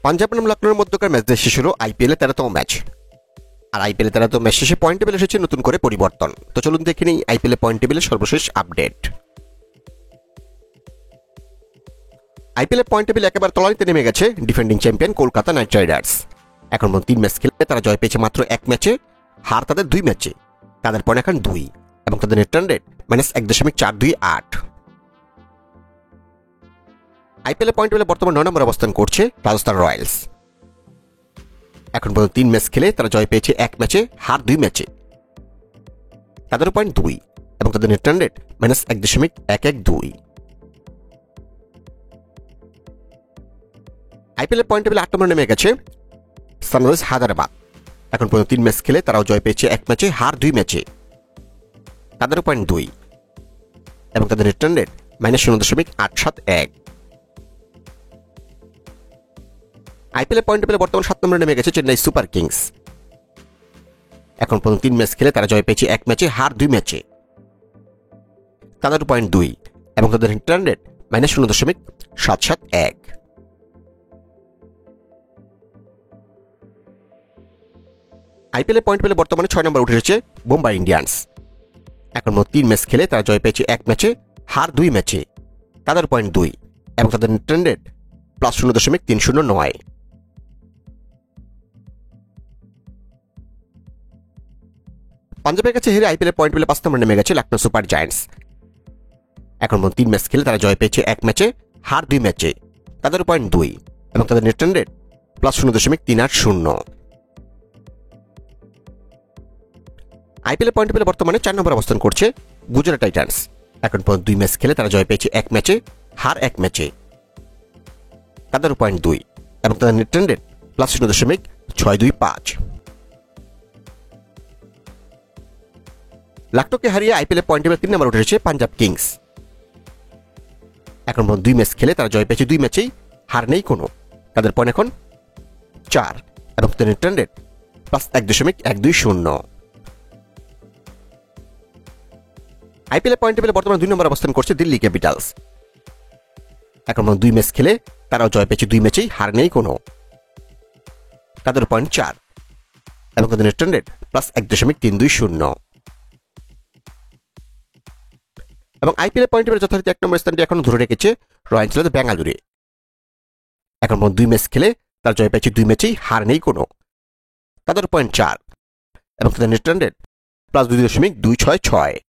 পাঞ্জাব বনাম লখনৌর মধ্যকার ম্যাচ দিয়ে শেষ হলো আইপিএল এর 13তম ম্যাচ। আর আইপিএল 13তম ম্যাচ শেষে পয়েন্ট টেবিল এসেছে নতুন করে পরিবর্তন। তো চলুন দেখে নিই আইপিএল পয়েন্ট টেবিলের সর্বশেষ আপডেট। আইপিএল পয়েন্ট টেবিল একেবারে তলানিতে নেমে গেছে defending champion Kolkata night Riders. এখন পর্যন্ত 3 ম্যাচ খেলে তারা জয় পেয়েছে মাত্র 1 ম্যাচে, হার তাদের 2 ম্যাচে। তাদের পয়েন্ট এখন 2 এবং তাদের net run rate -1.428। IPL point টেবিলে বর্তমান 9 নম্বরে অবস্থান করছে রাজস্থান রয়্যালস। এখন পর্যন্ত 3 ম্যাচ খেলে তারা জয় পেয়েছে 1 ম্যাচে, হার 2 ম্যাচে। তাদের পয়েন্ট 2 এবং তাদের net run rate -1.112। IPL point টেবিলে 8 নম্বরে নেমে গেছে সানরাইজার্স হায়দ্রাবাদ। এখন পর্যন্ত 3 ম্যাচ খেলে তারাও জয় পেয়েছে 1 ম্যাচে, হার 2 ম্যাচে। তাদের পয়েন্ট 2 এবং তাদের net run rate -0.871। IPL point টেবিলে বর্তমান 7 নম্বরে নেমে গেছে চেন্নাই সুপার কিংস। এখন পর্যন্ত 3 ম্যাচ খেলে তারা জয় পেয়েছে 1 ম্যাচে, হার 2 ম্যাচে। তাদের পয়েন্ট 2 এবং তাদের net run rate -0.771। IPL point পেলে বর্তমানে 6 নম্বর উঠে এসেছে মুম্বাই ইন্ডিয়ান্স। এখন মোট 3 ম্যাচ খেলে তারা জয় পেয়েছে 1 ম্যাচে, হার 2 ম্যাচে। তাদের পয়েন্ট 2 এবং তাদের নেট রান রেট +0.309। পাঞ্জাবের কাছে হেরে আইপিএল পয়েন্ট পেলে 5 নম্বরে নেমে গেছে লখনৌ সুপার জায়ান্টস। এখন মোট 3 ম্যাচ খেলে তারা জয় পেয়েছে 1 ম্যাচে, হার 2 ম্যাচে। তাদের পয়েন্ট 2 এবং তাদের net run rate +0.380। IPL point পেলে বর্তমানে 4 নম্বর অবস্থান করছে গুজরাট টাইটান্স। এখন পর্যন্ত 2 ম্যাচ খেলে তারা জয় পেয়েছে 1 ম্যাচে, হার 1 ম্যাচে। তাদের পয়েন্ট 2 এবং তাদের নেট রান রেট +0.625। লখনৌকে হারিয়ে আইপিএল পয়েন্ট টেবিলে 3 নম্বর উঠে এসেছে পাঞ্জাব কিংস। এখন পর্যন্ত 2 ম্যাচ খেলে তারা জয় পেয়েছে 2 ম্যাচেই, হার নেই কোনো। তাদের পয়েন্ট এখন 4 এবং তাদের net run rate +1.120। IPL point টেবিলে বর্তমানে 2 নম্বর অবস্থান করছে দিল্লি ক্যাপিটালস। এখন 2 ম্যাচ খেলে তারাও জয় পেয়েছে 2 ম্যাচেই, হার নেই কোনো। তাদের পয়েন্ট 4 এবং তাদের নেট রান রেট +1.320। এবং আইপিএল পয়েন্ট টেবিলে যথারীতি 1 নম্বর স্থানটি এখনো ধরে রেখেছে রয়্যাল চ্যালেঞ্জার্স বেঙ্গালুরু। এখন 2 ম্যাচ খেলে তারা জয় পেয়েছে 2 ম্যাচেই, হার নেই কোনো। তাদের পয়েন্ট 4 এবং তাদের নেট রান রেট +2.266।